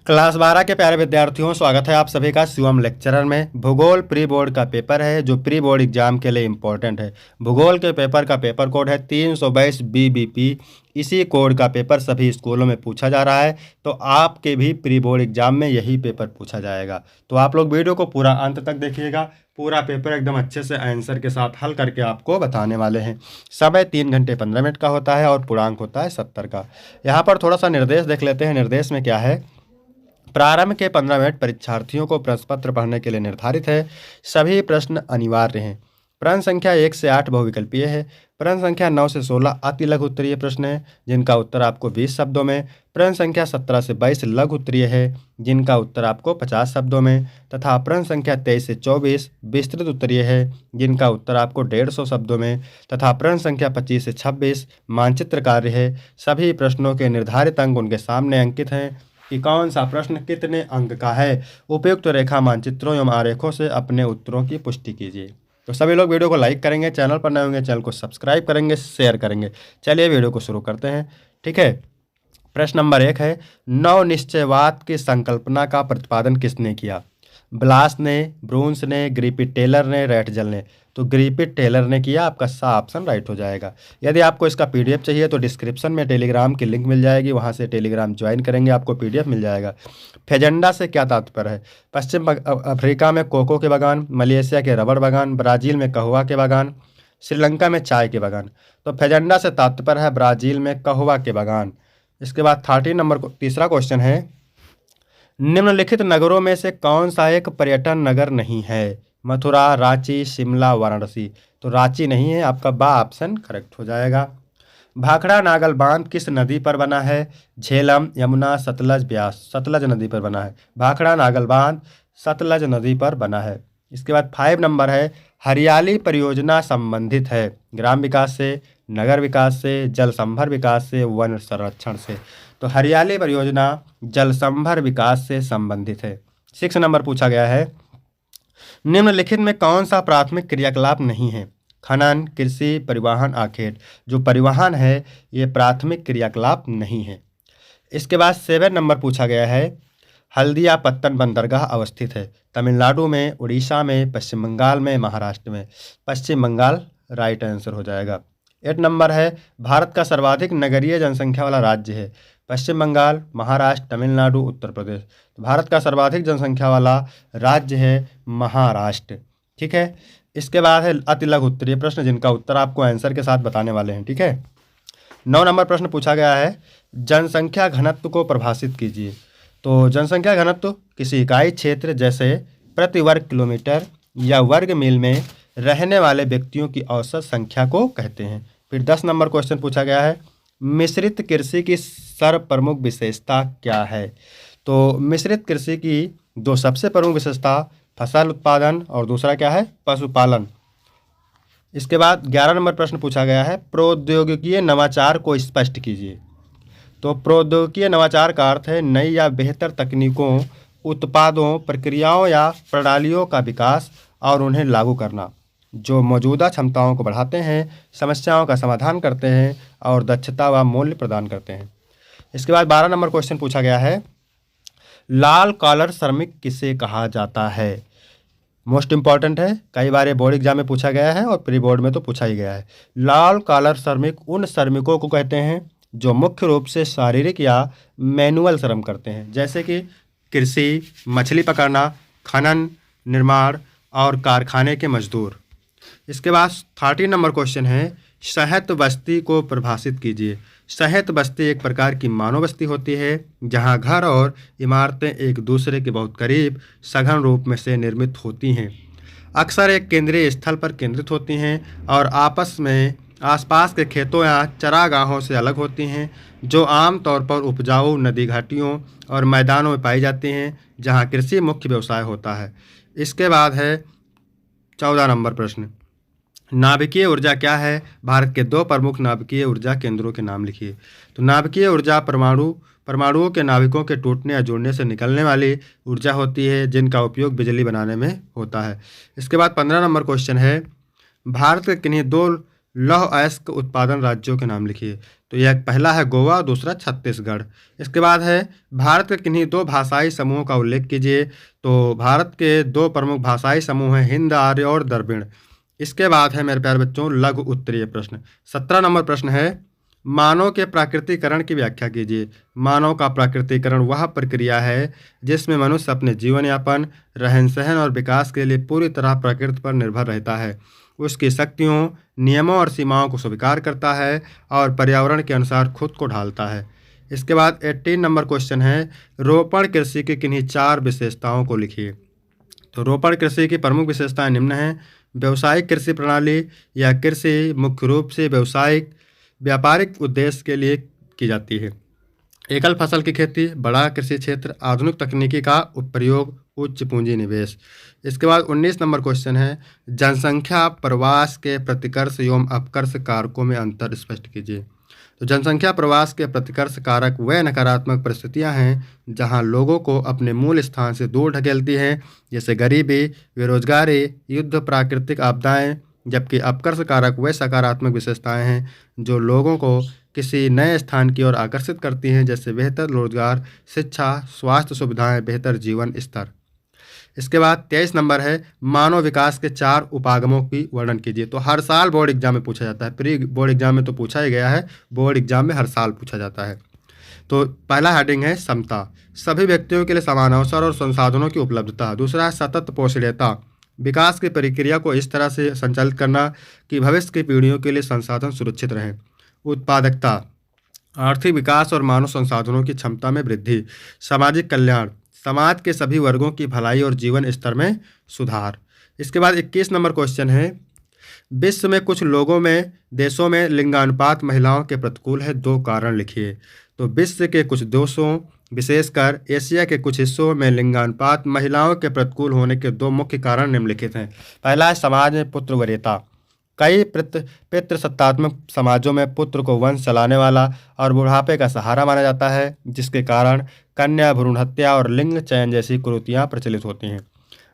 Class 12 के प्यारे विद्यार्थियों, स्वागत है आप सभी का शिवम लेक्चरर में। भूगोल प्री बोर्ड का पेपर है जो प्री बोर्ड एग्जाम के लिए इम्पोर्टेंट है। भूगोल के पेपर का पेपर कोड है 322 BBP। इसी कोड का पेपर सभी स्कूलों में पूछा जा रहा है, तो आपके भी प्री बोर्ड एग्जाम में यही पेपर पूछा जाएगा। तो आप लोग वीडियो को पूरा अंत तक देखिएगा। पूरा पेपर एकदम अच्छे से आंसर के साथ हल करके आपको बताने वाले हैं। समय 3 घंटे 15 मिनट का होता है और पूर्णांक होता है 70 का। यहाँ पर थोड़ा सा निर्देश देख लेते हैं। निर्देश में क्या है? प्रारंभ के 15 मिनट परीक्षार्थियों को प्रश्न पत्र पढ़ने के लिए निर्धारित है। सभी प्रश्न अनिवार्य हैं। प्रश्न संख्या 1 से 8 बहुविकल्पीय है। प्रश्न संख्या 9 से 16 अति लघु उत्तरीय प्रश्न है, जिनका उत्तर आपको 20 शब्दों में। प्रश्न संख्या 17 से 22 लघु उत्तरीय है, जिनका उत्तर आपको 50 शब्दों में। तथा प्रश्न संख्या 23 से 24 विस्तृत उत्तरीय है, जिनका उत्तर आपको 150 शब्दों में। तथा प्रश्न संख्या 25 से 26 मानचित्र कार्य है। सभी प्रश्नों के निर्धारित अंक उनके सामने अंकित हैं कि कौन सा प्रश्न कितने अंक का है। उपयुक्त रेखा मानचित्रों एवं आरेखों से अपने उत्तरों की पुष्टि कीजिए। तो सभी लोग वीडियो को लाइक करेंगे, चैनल पर नए होंगे चैनल को सब्सक्राइब करेंगे, शेयर करेंगे। चलिए वीडियो को शुरू करते हैं। ठीक है, प्रश्न नंबर 1 है, नव निश्चयवाद की संकल्पना का प्रतिपादन किसने किया? ब्लास ने, ब्रूंस ने, ग्रिफिथ टेलर ने, रैटजल ने। तो ग्रिफिथ टेलर ने किया। आपका सा ऑप्शन राइट हो जाएगा। यदि आपको इसका PDF चाहिए तो डिस्क्रिप्शन में टेलीग्राम की लिंक मिल जाएगी, वहां से टेलीग्राम ज्वाइन करेंगे, आपको PDF मिल जाएगा। फेजेंडा से क्या तात्पर्य है? पश्चिम अफ्रीका में कोको के बागान, मलेशिया के रबड़ बागान, ब्राज़ील में कहवा के बागान, श्रीलंका में चाय के बागान। तो फेजेंडा से तात्पर्य है ब्राज़ील में कहवा के बागान। इसके बाद 13 नंबर तीसरा क्वेश्चन है, निम्नलिखित नगरों में से कौन सा एक पर्यटन नगर नहीं है? मथुरा, रांची, शिमला, वाराणसी। तो रांची नहीं है, आपका बा ऑप्शन करेक्ट हो जाएगा। भाखड़ा नागल बांध किस नदी पर बना है? झेलम, यमुना, सतलज, ब्यास। सतलज नदी पर बना है। भाखड़ा नागल बांध सतलज नदी पर बना है। इसके बाद 5 नंबर है, हरियाली परियोजना संबंधित है ग्राम विकास से, नगर विकास से, जल संभर विकास से, वन संरक्षण से। तो हरियाली परियोजना जल संभर विकास से संबंधित है। 6 नंबर पूछा गया है, निम्नलिखित में कौन सा प्राथमिक क्रियाकलाप नहीं है? खनन, कृषि, परिवहन, आखेट। जो परिवहन है ये प्राथमिक क्रियाकलाप नहीं है। इसके बाद 7 नंबर पूछा गया है, हल्दिया पत्तन बंदरगाह अवस्थित है तमिलनाडु में, उड़ीसा में, पश्चिम बंगाल में, महाराष्ट्र में। पश्चिम बंगाल राइट आंसर हो जाएगा। 8 नंबर है, भारत का सर्वाधिक नगरीय जनसंख्या वाला राज्य है? पश्चिम बंगाल, महाराष्ट्र, तमिलनाडु, उत्तर प्रदेश। तो भारत का सर्वाधिक जनसंख्या वाला राज्य है महाराष्ट्र। ठीक है, इसके बाद है अति लघु उत्तरीय प्रश्न, जिनका उत्तर आपको आंसर के साथ बताने वाले हैं। ठीक है, 9 नंबर प्रश्न पूछा गया है, जनसंख्या घनत्व को परिभाषित कीजिए। तो जनसंख्या घनत्व किसी इकाई क्षेत्र जैसे प्रति वर्ग किलोमीटर या वर्ग मील में रहने वाले व्यक्तियों की औसत संख्या को कहते हैं। फिर 10 नंबर क्वेश्चन पूछा गया है, मिश्रित कृषि की सर्वप्रमुख विशेषता क्या है? तो मिश्रित कृषि की 2 सबसे प्रमुख विशेषता, फसल उत्पादन और दूसरा क्या है? पशुपालन। इसके बाद 11 नंबर प्रश्न पूछा गया है, प्रौद्योगिकीय नवाचार को स्पष्ट कीजिए। तो प्रौद्योगिकीय नवाचार का अर्थ है नई या बेहतर तकनीकों, उत्पादों, प्रक्रियाओं या प्रणालियों का विकास और उन्हें लागू करना, जो मौजूदा क्षमताओं को बढ़ाते हैं, समस्याओं का समाधान करते हैं और दक्षता व मूल्य प्रदान करते हैं। इसके बाद 12 नंबर क्वेश्चन पूछा गया है, लाल कॉलर श्रमिक किसे कहा जाता है? मोस्ट इंपॉर्टेंट है, कई बार ये बोर्ड एग्जाम में पूछा गया है और प्री बोर्ड में तो पूछा ही गया है। लाल कॉलर श्रमिक उन श्रमिकों को कहते हैं जो मुख्य रूप से शारीरिक या मैनुअल श्रम करते हैं, जैसे कि कृषि, मछली पकड़ना, खनन, निर्माण और कारखाने के मजदूर। इसके बाद 13 नंबर क्वेश्चन है, शहत बस्ती को परिभाषित कीजिए। शहत बस्ती एक प्रकार की मानव बस्ती होती है जहां घर और इमारतें एक दूसरे के बहुत करीब सघन रूप में से निर्मित होती हैं। अक्सर एक केंद्रीय स्थल पर केंद्रित होती हैं और आपस में आसपास के खेतों या चरागाहों से अलग होती हैं, जो आमतौर पर उपजाऊ नदी घाटियों और मैदानों में पाई जाती हैं जहां कृषि मुख्य व्यवसाय होता है। इसके बाद है 14 नंबर प्रश्न, नाभिकीय ऊर्जा क्या है? भारत के 2 प्रमुख नाभिकीय ऊर्जा केंद्रों के नाम लिखिए। तो नाभिकीय ऊर्जा परमाणुओं के नाभिकों के टूटने या जुड़ने से निकलने वाली ऊर्जा होती है, जिनका उपयोग बिजली बनाने में होता है। इसके बाद 15 नंबर क्वेश्चन है, भारत के किन्हीं 2 लौह अयस्क उत्पादन राज्यों के नाम लिखिए। तो यह पहला है गोवा, दूसरा छत्तीसगढ़। इसके बाद है भारत के किन्हीं दो भाषाई समूहों का उल्लेख कीजिए। तो भारत के दो प्रमुख भाषाई समूह हैं हिंद आर्य और द्रविड़। इसके बाद है मेरे प्यारे बच्चों लघु उत्तरीय प्रश्न। 17 नंबर प्रश्न है मानव के प्राकृतिकरण की व्याख्या कीजिए। मानव का प्राकृतिकरण वह प्रक्रिया है जिसमें मनुष्य अपने जीवन यापन, रहन सहन और विकास के लिए पूरी तरह प्रकृति पर निर्भर रहता है। उसकी शक्तियों, नियमों और सीमाओं को स्वीकार करता है और पर्यावरण के अनुसार खुद को ढालता है। इसके बाद 18 नंबर क्वेश्चन है रोपण कृषि की किन्हीं 4 विशेषताओं को लिखिए। तो रोपण कृषि की प्रमुख विशेषताएं निम्न हैं। व्यावसायिक कृषि प्रणाली या कृषि मुख्य रूप से व्यापारिक उद्देश्य के लिए की जाती है। एकल फसल की खेती, बड़ा कृषि क्षेत्र, आधुनिक तकनीकी का प्रयोग, उच्च पूंजी निवेश। इसके बाद 19 नंबर क्वेश्चन है जनसंख्या प्रवास के प्रतिकर्ष एवं अपकर्ष कारकों में अंतर स्पष्ट कीजिए। तो जनसंख्या प्रवास के प्रतिकर्ष कारक वे नकारात्मक परिस्थितियां हैं जहां लोगों को अपने मूल स्थान से दूर ढकेलती हैं, जैसे गरीबी, बेरोजगारी, युद्ध, प्राकृतिक आपदाएं। जबकि अपकर्ष कारक वे सकारात्मक विशेषताएं हैं जो लोगों को किसी नए स्थान की ओर आकर्षित करती हैं, जैसे बेहतर रोजगार, शिक्षा, स्वास्थ्य सुविधाएं, बेहतर जीवन स्तर। इसके बाद 23 नंबर है मानव विकास के 4 उपागमों की वर्णन कीजिए। तो हर साल बोर्ड एग्जाम में पूछा जाता है, प्री बोर्ड एग्जाम में तो पूछा ही गया है, बोर्ड एग्जाम में हर साल पूछा जाता है। तो पहला हेडिंग है समता, सभी व्यक्तियों के लिए समान अवसर और संसाधनों की उपलब्धता। दूसरा है सतत पोषणीयता, विकास की प्रक्रिया को इस तरह से संचालित करना कि भविष्य की पीढ़ियों के लिए संसाधन सुरक्षित रहें। उत्पादकता, आर्थिक विकास और मानव संसाधनों की क्षमता में वृद्धि। सामाजिक कल्याण, समाज के सभी वर्गों की भलाई और जीवन स्तर में सुधार। इसके बाद 21 नंबर क्वेश्चन है विश्व में कुछ देशों में लिंगानुपात महिलाओं के प्रतिकूल है, 2 कारण लिखिए। तो विश्व के कुछ देशों विशेषकर एशिया के कुछ हिस्सों में लिंगानुपात महिलाओं के प्रतिकूल होने के 2 मुख्य कारण निम्नलिखित हैं। पहला है समाज में पुत्र वरीयता। कई पितृसत्तात्मक समाजों में पुत्र को वंश चलाने वाला और बुढ़ापे का सहारा माना जाता है, जिसके कारण कन्या भ्रूण हत्या और लिंग चयन जैसी कुरीतियां प्रचलित होती हैं।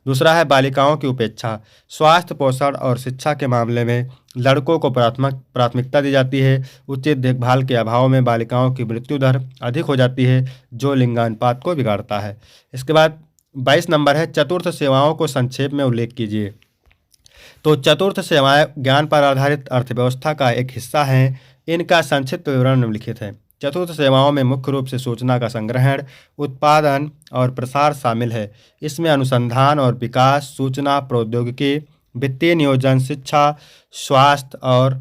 दूसरा है बालिकाओं की उपेक्षा। स्वास्थ्य, पोषण और शिक्षा के मामले में लड़कों को प्राथमिकता दी जाती है। उचित देखभाल के अभाव में बालिकाओं की मृत्यु दर अधिक हो जाती है, जो लिंगानुपात को बिगाड़ता है। इसके बाद 22 नंबर है चतुर्थ सेवाओं को संक्षेप में उल्लेख कीजिए। तो चतुर्थ सेवाएं ज्ञान पर आधारित अर्थव्यवस्था का एक हिस्सा हैं। इनका संक्षिप्त विवरण निम्नलिखित है। चतुर्थ सेवाओं में मुख्य रूप से सूचना का संग्रहण, उत्पादन और प्रसार शामिल है। इसमें अनुसंधान और विकास, सूचना प्रौद्योगिकी, वित्तीय नियोजन, शिक्षा, स्वास्थ्य और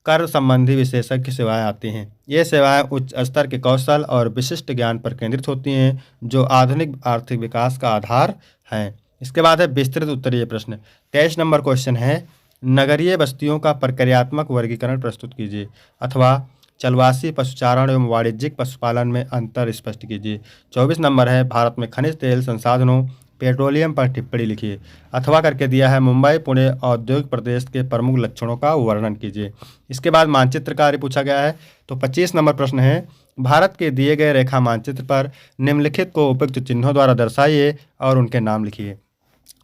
कर संबंधी विशेषज्ञ सेवाएं आती हैं। ये सेवाएं उच्च स्तर के कौशल और विशिष्ट ज्ञान पर केंद्रित होती हैं, जो आधुनिक आर्थिक विकास का आधार हैं। इसके बाद है विस्तृत उत्तरीय प्रश्न। 23 नंबर क्वेश्चन है नगरीय बस्तियों का प्रक्रियात्मक वर्गीकरण प्रस्तुत कीजिए, अथवा चलवासी पशुचारण एवं वाणिज्यिक पशुपालन में अंतर स्पष्ट कीजिए। 24 नंबर है भारत में खनिज तेल संसाधनों पेट्रोलियम पर टिप्पणी लिखिए, अथवा करके दिया है मुंबई पुणे औद्योगिक प्रदेश के प्रमुख लक्षणों का वर्णन कीजिए। इसके बाद मानचित्र कार्य पूछा गया है। तो 25 नंबर प्रश्न है भारत के दिए गए रेखा मानचित्र पर निम्नलिखित को उपयुक्त चिन्हों द्वारा दर्शाइए और उनके नाम लिखिए।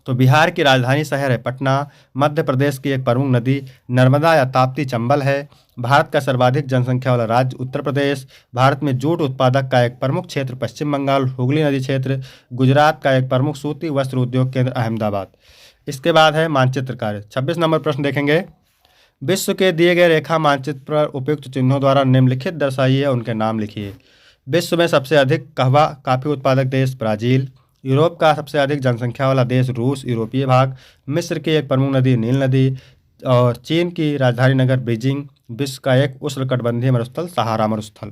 तो बिहार की राजधानी शहर है पटना। मध्य प्रदेश की एक प्रमुख नदी नर्मदा या ताप्ती चंबल है। भारत का सर्वाधिक जनसंख्या वाला राज्य उत्तर प्रदेश। भारत में जूट उत्पादक का एक प्रमुख क्षेत्र पश्चिम बंगाल हुगली नदी क्षेत्र। गुजरात का एक प्रमुख सूती वस्त्र उद्योग केंद्र अहमदाबाद। इसके बाद है मानचित्र कार्य। 26 नंबर प्रश्न देखेंगे। विश्व के दिए गए रेखा मानचित्र पर उपयुक्त चिन्हों द्वारा निम्नलिखित दर्शाइए, उनके नाम लिखिए। विश्व में सबसे अधिक कहवा काफ़ी उत्पादक देश ब्राज़ील। यूरोप का सबसे अधिक जनसंख्या वाला देश रूस यूरोपीय भाग। मिस्र की एक प्रमुख नदी नील नदी और चीन की राजधानी नगर बीजिंग। विश्व का एक उष्णकटिबंधीय मरुस्थल सहारा मरुस्थल।